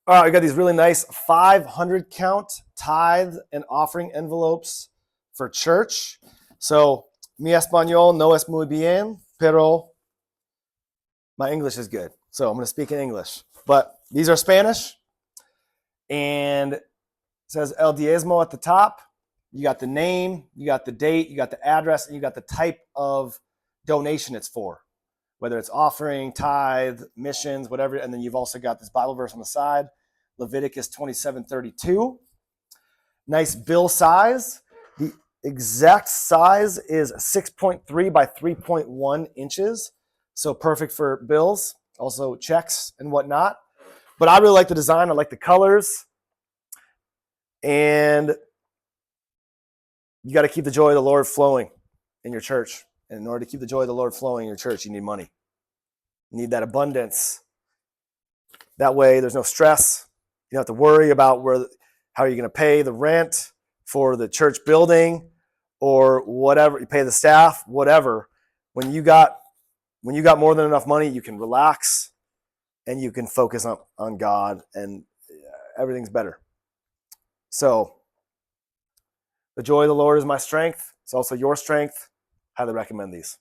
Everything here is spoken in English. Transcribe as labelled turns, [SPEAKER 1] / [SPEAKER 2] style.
[SPEAKER 1] All right, we got these really nice 500 count tithe and offering envelopes for church. So, mi español no es muy bien, pero my English is good. So, I'm going to speak in English. But these are Spanish, and it says el diezmo at the top. You got the name, you got the date, you got the address, and you got the type of donation it's for, whether it's offering, tithe, missions, whatever. And then you've also got this Bible verse on the side, Leviticus 27:32. Nice bill size. The exact size is 6.3 by 3.1 inches. So perfect for bills, also checks and whatnot. But I really like the design. I like the colors. And you got to keep the joy of the Lord flowing in your church. And in order to keep the joy of the Lord flowing in your church, you need money. You need that abundance. That way, there's no stress. You don't have to worry about how are you going to pay the rent for the church building or whatever. You pay the staff, whatever. When you got more than enough money, you can relax and you can focus on God, and everything's better. So, the joy of the Lord is my strength. It's also your strength. Highly recommend these.